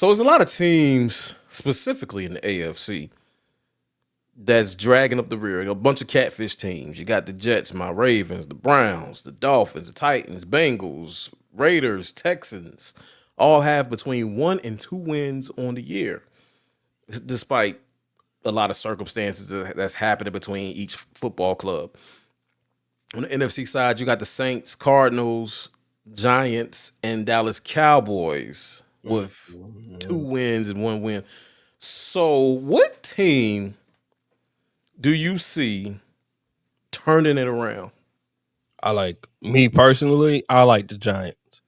So there's a lot of teams, specifically in the AFC, that's dragging up the rear. A bunch of catfish teams. You got the Jets, my Ravens, the Browns, the Dolphins, the Titans, Bengals, Raiders, Texans, all have between 1 and 2 wins on the year, despite a lot of circumstances that's happening between each football club. On the NFC side, you got the Saints, Cardinals, Giants, and Dallas Cowboys with 2 wins and 1 win. So, what team do you see turning it around? Me personally, I like the Giants.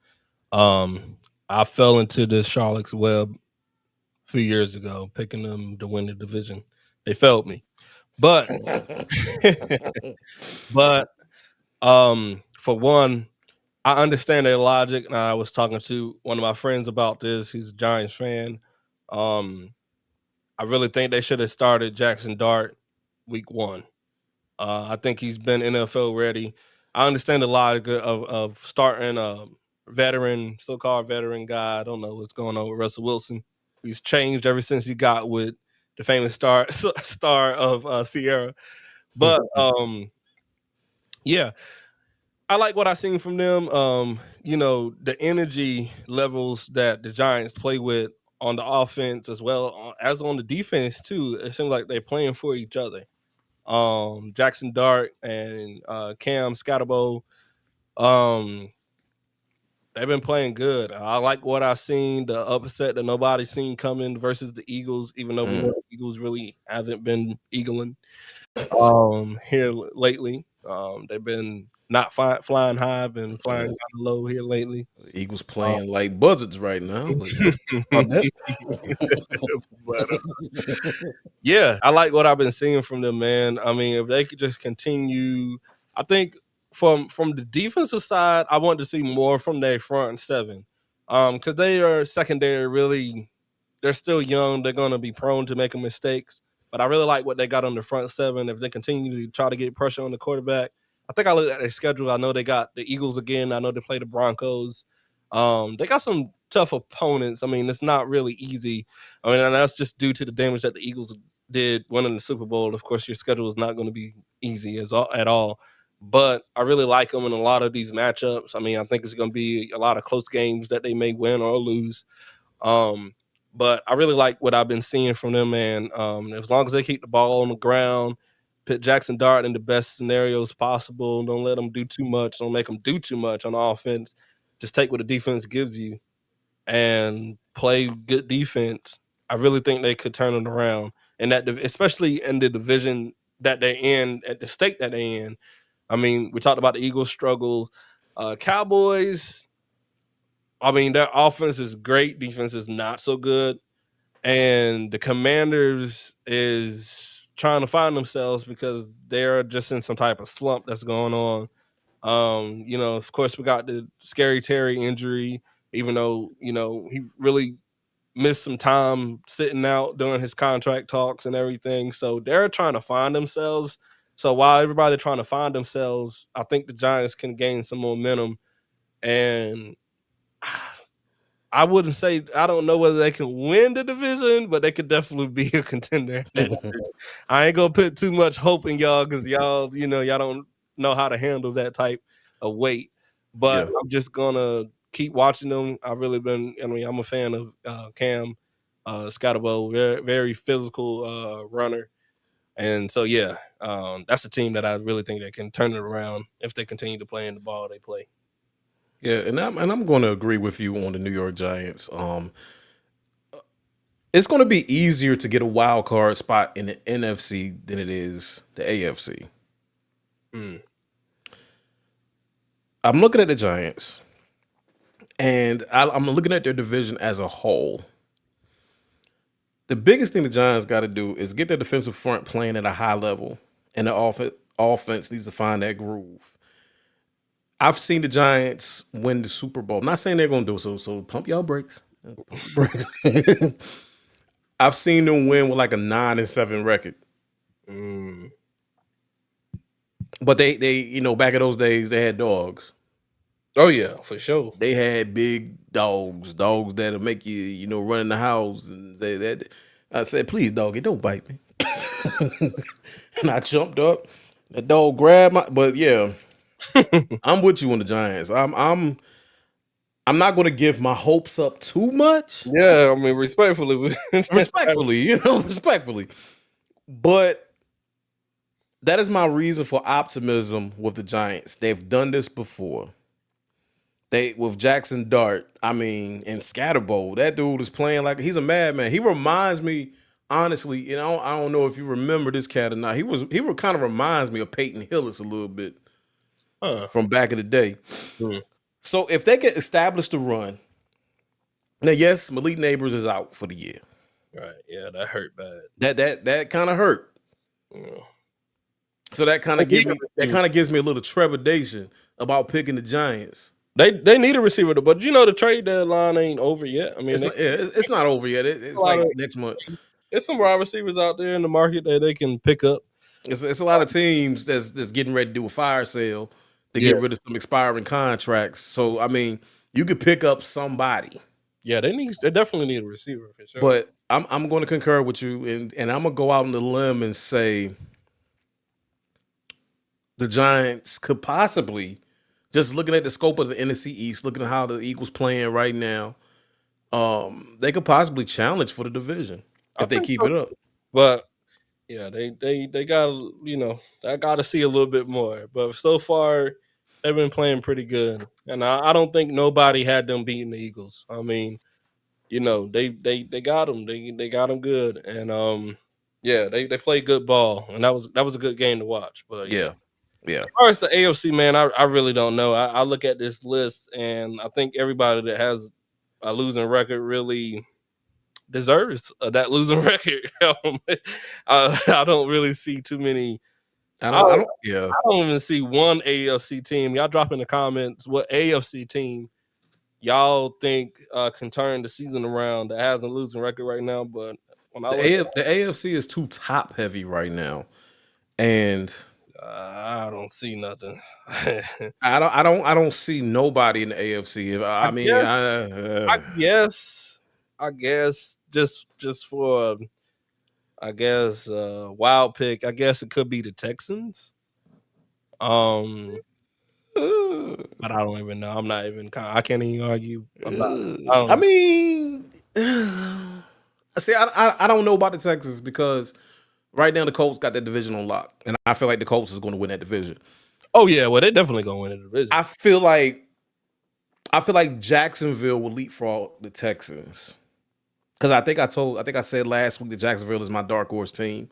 I fell into this Charlotte's Web a few years ago, picking them to win the division. They failed me. But but for one, I understand their logic, and I was talking to one of my friends about this. He's a Giants fan. Um, I really think they should have started Jackson Dart week one. I think he's been NFL ready. I understand the logic of starting a veteran, so-called veteran guy. I don't know what's going on with Russell Wilson. He's changed ever since he got with the famous star of Sierra. But yeah, I like what I seen from them. The energy levels that the Giants play with on the offense as well as on the defense too. It seems like they're playing for each other. Jackson Dart and Cam Scatterbo, um, they've been playing good. I like what I seen. The upset that nobody seen coming versus the Eagles, even though we know the Eagles really haven't been eagling here lately. They've been not flying high, been flying kind of low here lately. Eagles Um, playing like buzzards right now, but we'll talk about but that. yeah, I like what I've been seeing from them, man. I mean, if they could just continue, I think from the defensive side, I want to see more from their front seven. Because they are secondary really, they're still young, they're gonna be prone to making mistakes. But I really like what they got on the front seven. If they continue to try to get pressure on the quarterback, I think I look at their schedule. I know they got the Eagles again. I know they play the Broncos. They got some tough opponents. I mean, it's not really easy. I mean, and that's just due to the damage that the Eagles did winning the Super Bowl. Of course, your schedule is not going to be easy at all. But I really like them in a lot of these matchups. I mean, I think it's going to be a lot of close games that they may win or lose. Um, but I really like what I've been seeing from them, man. As long as they keep the ball on the ground, put Jackson Dart in the best scenarios possible. Don't let them do too much. Don't make them do too much on offense. Just take what the defense gives you and play good defense. I really think they could turn it around, and especially in the division that they're in, at the state that they're in. I mean, we talked about the Eagles' struggle. Cowboys, I mean, their offense is great, defense is not so good, and the Commanders is trying to find themselves because they're just in some type of slump that's going on. Of course, we got the Scary Terry injury, even though he really missed some time sitting out during his contract talks and everything. So they're trying to find themselves. So while everybody trying to find themselves, I think the Giants can gain some momentum. And I wouldn't say, I don't know whether they can win the division, but they could definitely be a contender in that division. I ain't gonna put too much hope in y'all because y'all don't know how to handle that type of weight. But Yeah. I'm just gonna keep watching them. I'm a fan of Cam Scotabo, very, very physical runner. And so yeah, that's a team that I really think that can turn it around if they continue to play in the ball they play. Yeah, and I'm going to agree with you on the New York Giants. It's going to be easier to get a wild card spot in the NFC than it is the AFC. Mm. I'm looking at the Giants, and I'm looking at their division as a whole. The biggest thing the Giants got to do is get their defensive front playing at a high level, and the offense needs to find that groove. I've seen the Giants win the Super Bowl. I'm not saying they're going to do so. So pump y'all brakes. Pump your brakes. I've seen them win with like a 9-7 record. But they back in those days they had dogs. Oh yeah, for sure. They had big dogs that'll make you run in the house and say that. I said, please, doggy, don't bite me. And I jumped up. The dog grabbed my. But yeah, I'm with you on the Giants. I'm not going to give my hopes up too much. Yeah, I mean, respectfully. Respectfully, respectfully. But that is my reason for optimism with the Giants. They've done this before. They with Jackson Dart, I mean, and Scatterbowl, that dude is playing like he's a madman. He reminds me, honestly, I don't know if you remember this cat or not. Kind of reminds me of Peyton Hillis a little bit Huh. from back in the day. Hmm. So if they can establish the run, now yes, Malik Neighbors is out for the year. Right. Yeah, that hurt bad. That kind of hurt. Yeah. So that kind They of need a receiver. gives me a little trepidation about picking the Giants. They need a receiver, but the trade deadline ain't over yet. I mean, It's not over yet. a It's lot like of next month. there's some wide receivers out there in the market that they can pick up. It's a lot of teams that's getting ready to do a fire sale to Yeah, get rid of some expiring contracts. So I mean, you could pick up somebody, yeah, they definitely need a receiver for sure. but I'm going to concur with you, and I'm gonna go out on the limb and say the Giants could possibly, just looking at the scope of the NFC East, looking at how the Eagles playing right now, they could possibly challenge for the division I if they think keep so, it up. but yeah, they got I got to see a little bit more. But so far, they've been playing pretty good, and I don't think nobody had them beating the Eagles. I mean, they got them, they got them good, and yeah, they play good ball, and that was a good game to watch. But yeah. Yeah, yeah. As far as the AFC, man, I really don't know. I look at this list, and I think everybody that has a losing record really deserves that losing record. I don't really see too many. I don't. Yeah, I don't even see one AFC team. Y'all drop in the comments what AFC team y'all think can turn the season around that has a losing record right now. But when I look, the AFC is too top heavy right now, and I don't see nothing. I don't see nobody in the AFC. I I mean, guess, I guess, I guess, just for I guess wild pick. I guess it could be the Texans. Um, but I don't even know. I'm not even. I can't even argue about it. I I don't. mean, see, I don't know about the Texans because right now the Colts got that division on lock, and I feel like the Colts is going to win that division. Oh yeah, well they definitely gonna win the division. I feel like Jacksonville will leapfrog the Texans because I think I said last week that Jacksonville is my dark horse team.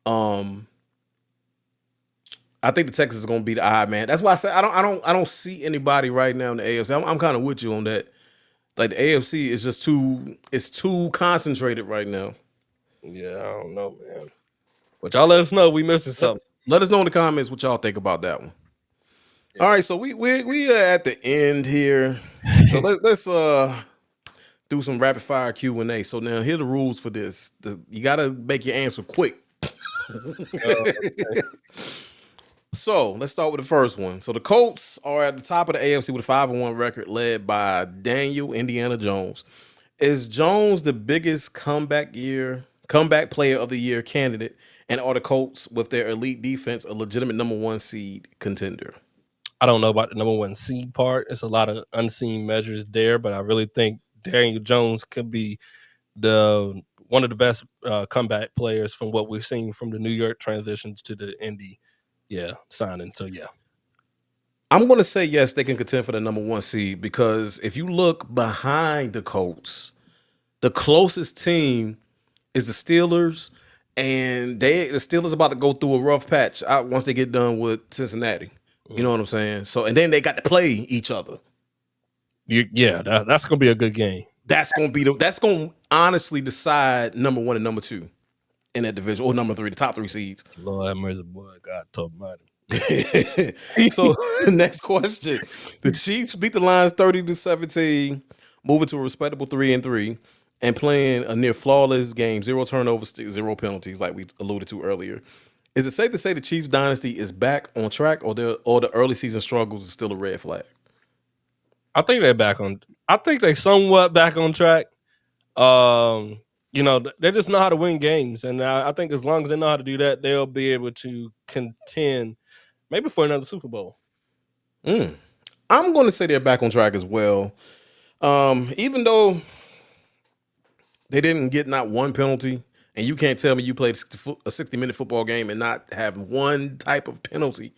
Um, I think the Texans is going to be the odd man. That's why I said I don't see anybody right now in the AFC. I'm kind of with you on that. Like the AFC is just too concentrated right now. Yeah, I don't know, man. But y'all let us know if we missing Let, something. let us know in the comments what y'all think about that one. Yeah. All right, so we are at the end here. So let's do some rapid fire Q&A. So now here are the rules for this. You got to make your answer quick. Okay. So let's start with the first one. So the Colts are at the top of the AFC with a 5-1 record, led by Daniel Indiana Jones. Is Jones the biggest comeback player of the year candidate? And are the Colts, with their elite defense, a legitimate number one seed contender? I don't know about the number one seed part. It's a lot of unseen measures there, but I really think Daniel Jones could be the one of the best comeback players from what we've seen from the New York transitions to the Indy, signing. So yeah, I'm going to say yes, they can contend for the number one seed because if you look behind the Colts, the closest team is the Steelers, and the Steelers about to go through a rough patch once they get done with Cincinnati. You know what I'm saying? So, and then they got to play each other. that's gonna be a good game. That's going to honestly decide number one and number two in that division, or number three, the top three seeds. Lord have mercy, boy. God talk about him. So next question. The Chiefs beat the Lions 30-17, moving to a respectable 3-3, and playing a near flawless game, 0 turnovers, 0 penalties, like we alluded to earlier. Is it safe to say the Chiefs dynasty is back on track, or the early season struggles is still a red flag? I think they're back on. I think they somewhat back on track. Um, they just know how to win games, and I think as long as they know how to do that, they'll be able to contend maybe for another Super Bowl. Mm. I'm going to say they're back on track as well. Even though they didn't get not one penalty, and you can't tell me you played a 60-minute football game and not have one type of penalty.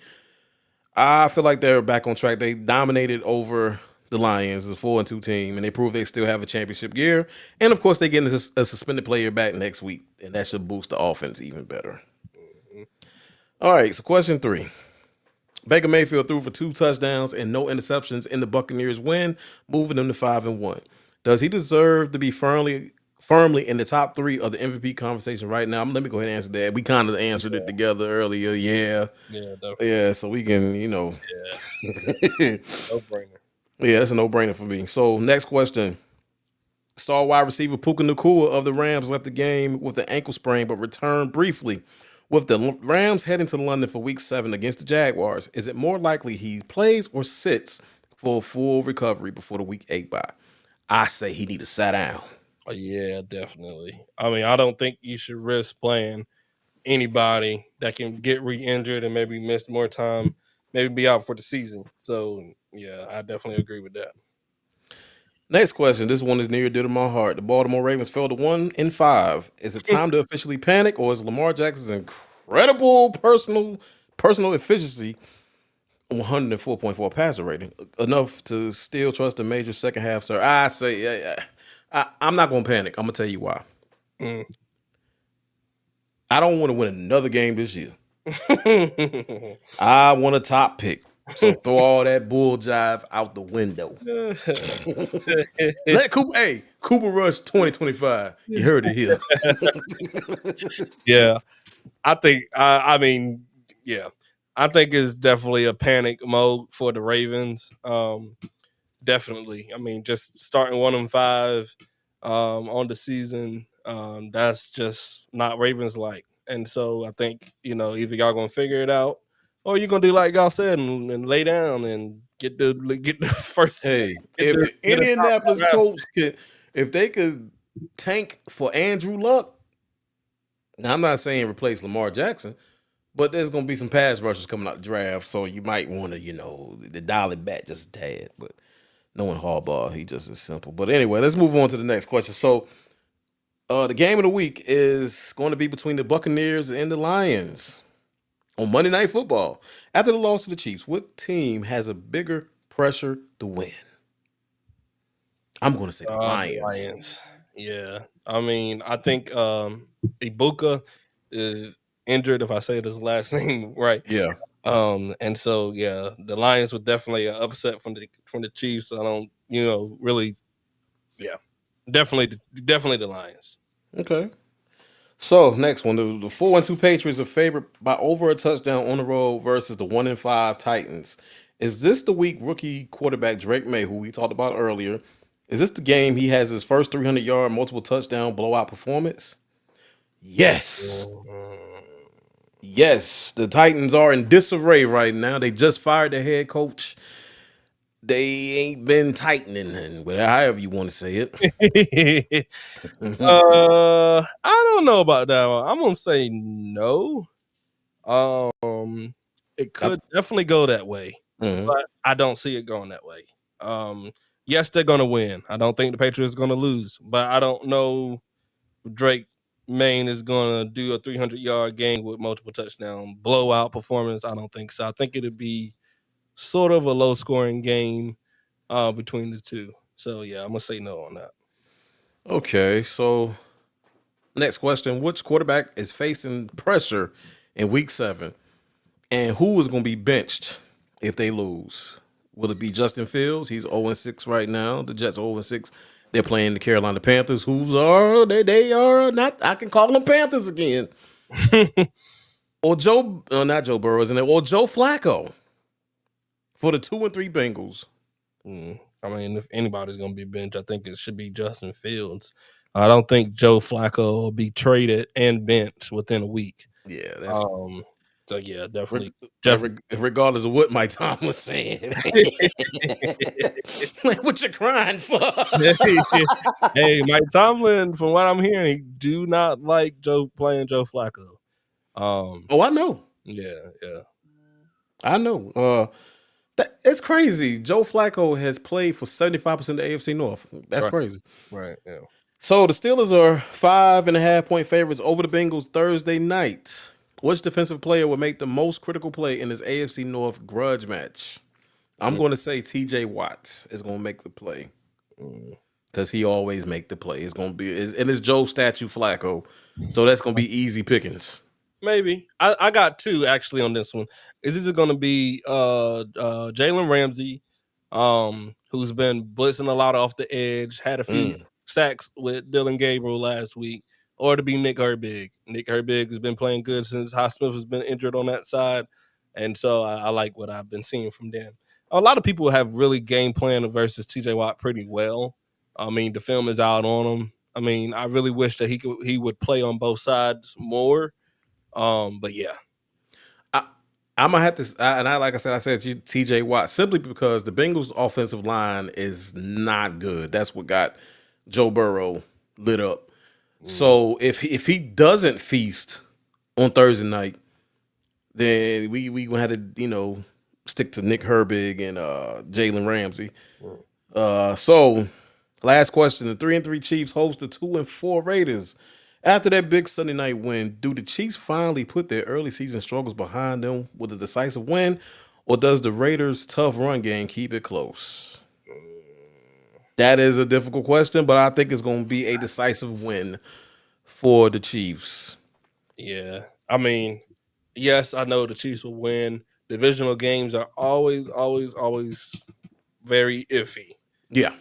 I feel like they're back on track. They dominated over the Lions as a 4-2 team, and they prove they still have a championship gear. And of course, they get a suspended player back next week, and that should boost the offense even better. Mhm. All right, so question 3. Baker Mayfield threw for 2 touchdowns and no interceptions in the Buccaneers win, moving them to 5-1. Does he deserve to be firmly in the top 3 of the MVP conversation right now? Let me go ahead and answer that. We kind of answered it Yeah, together earlier. Yeah. yeah, definitely. Yeah, so we can, Yeah, yeah, no brainer. that's a no-brainer for me. So next question. Star wide receiver Puka Nacua of the Rams left the game with an ankle sprain, but returned briefly. With the Rams heading to London for Week 7 against the Jaguars, is it more likely he plays or sits for a full recovery before the Week 8 bye? I say he need to sit down. Oh, yeah, definitely. I mean, I don't think you should risk playing anybody that can get re-injured and maybe miss more time, maybe be out for the season. So yeah, I definitely agree with that. Next question. This one is near dear to my heart. The Baltimore Ravens fell to 1-5. Is it time to officially panic, or is Lamar Jackson's incredible personal efficiency 104.4 passer rating enough to still trust a major second half, sir? I say, I'm not going to panic. I'm going to tell you why. Mm. I don't want to win another game this year. I want a top pick. So throw all that bull jive out the window. Let Cooper Rush 2025. You heard it here. Yeah, I think. I mean, yeah, I think it's definitely a panic mode for the Ravens. Definitely. I mean, just starting 1-5 on the season, that's just not Ravens like. And so I think either y'all gonna figure it out, or you're gonna do like y'all said and lay down and get the first Hey, get if the the get a top Indianapolis draft. Colts if they could tank for Andrew Luck, now I'm not saying replace Lamar Jackson, but there's gonna be some pass rushers coming out the draft, so you might want to, the dial it back just a tad. But knowing Harbaugh, he just is simple. But anyway, let's move on to the next question. So, the game of the week is going to be between the Buccaneers and the Lions on Monday Night Football. After the loss to the Chiefs, what team has a bigger pressure to win? I'm going to say the The Lions. Lions. Yeah. I mean, I think Ibuka is injured if I say his last name right. Yeah. And so yeah, the Lions were definitely an upset from the Chiefs. I don't, really, yeah, definitely the Lions. Okay. So next one, the 4-2 Patriots are favored by over a touchdown on the road versus the 1-5 Titans. Is this the week rookie quarterback Drake May, who we talked about earlier? Is this the game he has his first 300-yard multiple touchdown blowout performance? Yes. Mhm. Yes, the Titans are in disarray right now. They just fired the head coach. They ain't been tightening, and however you want to say it. I don't know about that one. I'm gonna say no. It could definitely go that way, Mhm. but I don't see it going that way. Um, yes, they're gonna win. I don't think the Patriots are gonna lose, but I don't know if Drake Maine is gonna do a 300-yard game with multiple touchdown blowout performance. I don't think so. I think it'd be sort of a low scoring game between the two. So yeah, I'm gonna say no on that. Okay, so next question: which quarterback is facing pressure in Week 7, and who is going to be benched if they lose? Will it be Justin Fields? He's 0-6 right now. The Jets are 0-6. They're playing the Carolina Panthers, who's are they are not. I can call them Panthers again. Or not Joe Burrow, isn't it? Or Joe Flacco for the 2-3 Bengals. I mean, if anybody's gonna be benched, I think it should be Justin Fields. I don't think Joe Flacco will be traded and benched within a week. Yeah, that's Um, So yeah, definitely, Reg- definitely. Regardless of what Mike Tomlin was saying. Like, what you crying for? Hey, Mike Tomlin, from what I'm hearing, he do not like playing Joe Flacco. Oh, I know. Yeah, yeah, I know. It's crazy. Joe Flacco has played for 75% of the AFC North. That's right, crazy. right, yeah. So the Steelers are 5.5-point favorites over the Bengals Thursday night. Which defensive player will make the most critical play in this AFC North grudge match? I'm Mm, going to say TJ Watt is going to make the play mm. because he always make the play. It's going to be, and it's Joe Statue Flacco. So that's going to be easy pickings. Maybe I got two actually on this one. Is either going to be Jalen Ramsey, who's been blitzing a lot off the edge, had a few Mm. sacks with Dylan Gabriel last week, or to be Nick Herbig. Nick Herbig has been playing good since Highsmith has been injured on that side, and so I like what I've been seeing from them. A lot of people have really game planned versus TJ Watt pretty well. I mean, the film is out on him. I mean, I really wish that he would play on both sides more. But yeah, I, I'm gonna have to, and like I said, TJ Watt simply because the Bengals' offensive line is not good. That's what got Joe Burrow lit up. mm, So if he doesn't feast on Thursday night, then we gonna have to stick to Nick Herbig and Jalen Ramsey. mm. So last question: the 3-3 Chiefs host the 2-4 Raiders. After that big Sunday night win, do the Chiefs finally put their early season struggles behind them with a decisive win, or does the Raiders' tough run game keep it close? That is a difficult question, but I think it's going to be a decisive win for the Chiefs. Yeah. I mean, yes, I know the Chiefs will win. Divisional games are always, always, always very iffy. Yeah.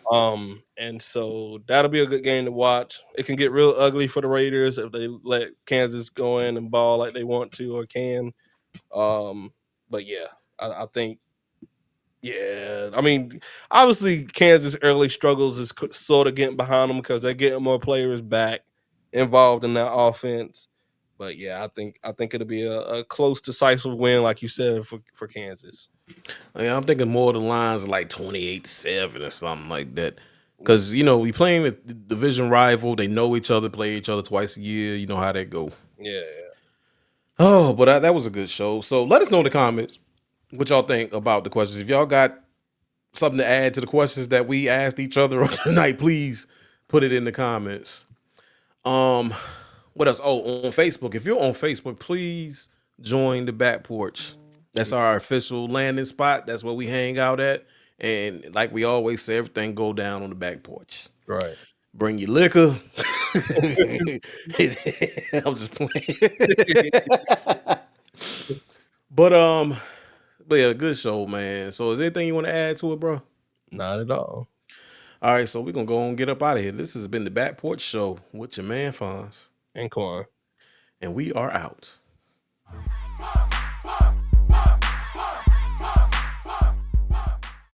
And so that'll be a good game to watch. It can get real ugly for the Raiders if they let Kansas go in and ball like they want to or can. Um, but yeah, I think yeah, I mean, obviously Kansas early struggles is sort of getting behind them because they're getting more players back involved in that offense. But yeah, I think it'll be a close, decisive win, like you said, for Kansas. Yeah, I'm thinking more of the lines of like 28-7 or something like that. Because, we playing a division rival. They know each other, play each other twice a year. You know how that go. Yeah, Oh, but that was a good show. So let us know in the comments what y'all think about the questions. If y'all got something to add to the questions that we asked each other on tonight, please put it in the comments. Um, what else? Oh, on Facebook. If you're on Facebook, please join the back porch. That's yeah, our official landing spot. That's where we hang out at. And like we always say, everything go down on the back porch. right. Bring your liquor. I'm just playing. but but yeah, good show, man. So is there anything you want to add to it, bro? Not at all. All right, so we're gonna go and get up out of here. This has been the Back Porch Show with your man Fonz, And Quan. and we are out.